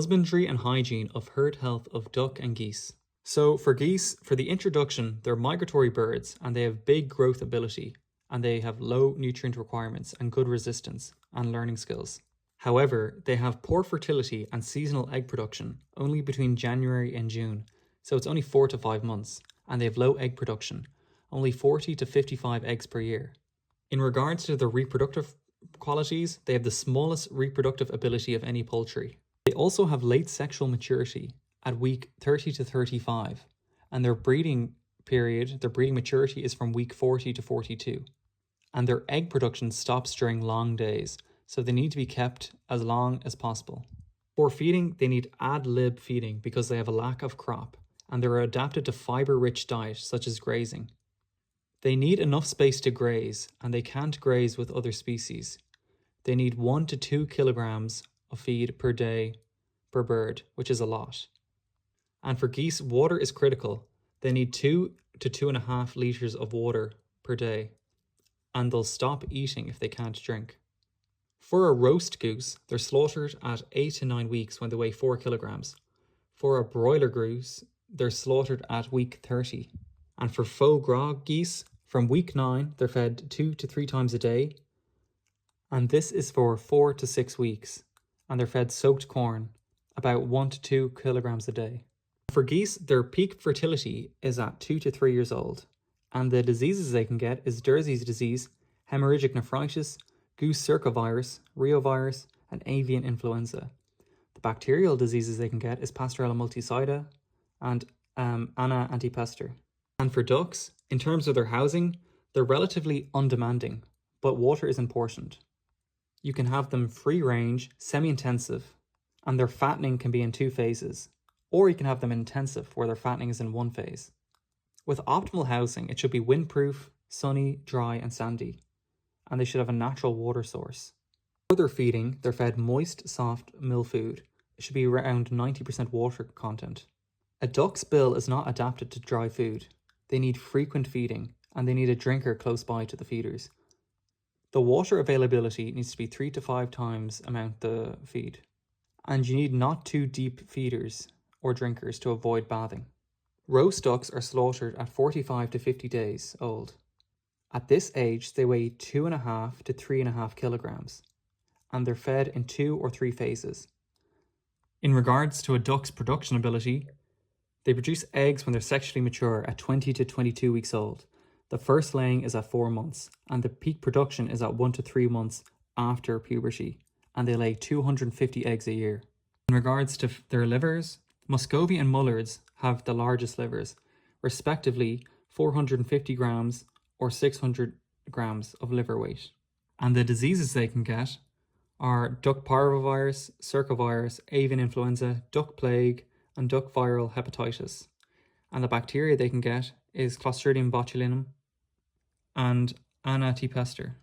Husbandry and hygiene of herd health of duck and geese. So for geese, for the introduction, they're migratory birds and they have big growth ability and they have low nutrient requirements and good resistance and learning skills. However, they have poor fertility and seasonal egg production only between January and June, so it's only 4 to 5 months, and they have low egg production, only 40 to 55 eggs per year. In regards to the reproductive qualities, they have the smallest reproductive ability of any poultry. They also have late sexual maturity at week 30 to 35, and their breeding maturity is from week 40 to 42. And their egg production stops during long days, so they need to be kept as long as possible. For feeding, they need ad lib feeding because they have a lack of crop, and they're adapted to fiber-rich diet such as grazing. They need enough space to graze, and they can't graze with other species. They need 1 to 2 kilograms of feed per day per bird, which is a lot. And for geese, water is critical. They need 2 to 2.5 liters of water per day, and they'll stop eating if they can't drink. For a roast goose, they're slaughtered at 8 to 9 weeks when they weigh 4 kilograms. For a broiler goose, they're slaughtered at week 30. And for foie gras geese, from week 9, they're fed 2 to 3 times a day. And this is for 4 to 6 weeks. And they're fed soaked corn, about 1 to 2 kilograms a day. For geese, their peak fertility is at 2 to 3 years old. And the diseases they can get is Jersey's disease, hemorrhagic nephritis, goose circovirus, rheovirus, and avian influenza. The bacterial diseases they can get is Pasteurella multisida and Anna antipester. And for ducks, in terms of their housing, they're relatively undemanding, but water is important. You can have them free range, semi-intensive, and their fattening can be in 2 phases, or you can have them intensive where their fattening is in 1 phase. With optimal housing, it should be windproof, sunny, dry, and sandy, and they should have a natural water source. For their feeding, they're fed moist, soft mill food. It should be around 90% water content. A duck's bill is not adapted to dry food. They need frequent feeding, and they need a drinker close by to the feeders. The water availability needs to be 3 to 5 times amount the feed. And you need not too deep feeders or drinkers to avoid bathing. Roast ducks are slaughtered at 45 to 50 days old. At this age, they weigh 2.5 to 3.5 kilograms, and they're fed in 2 or 3 phases. In regards to a duck's production ability, they produce eggs when they're sexually mature at 20 to 22 weeks old. The first laying is at 4 months, and the peak production is at 1 to 3 months after puberty, and they lay 250 eggs a year. In regards to their livers, Muscovy and Mullards have the largest livers, respectively 450 grams or 600 grams of liver weight. And the diseases they can get are duck parvovirus, circovirus, avian influenza, duck plague, and duck viral hepatitis. And the bacteria they can get is Clostridium botulinum and Anatipester.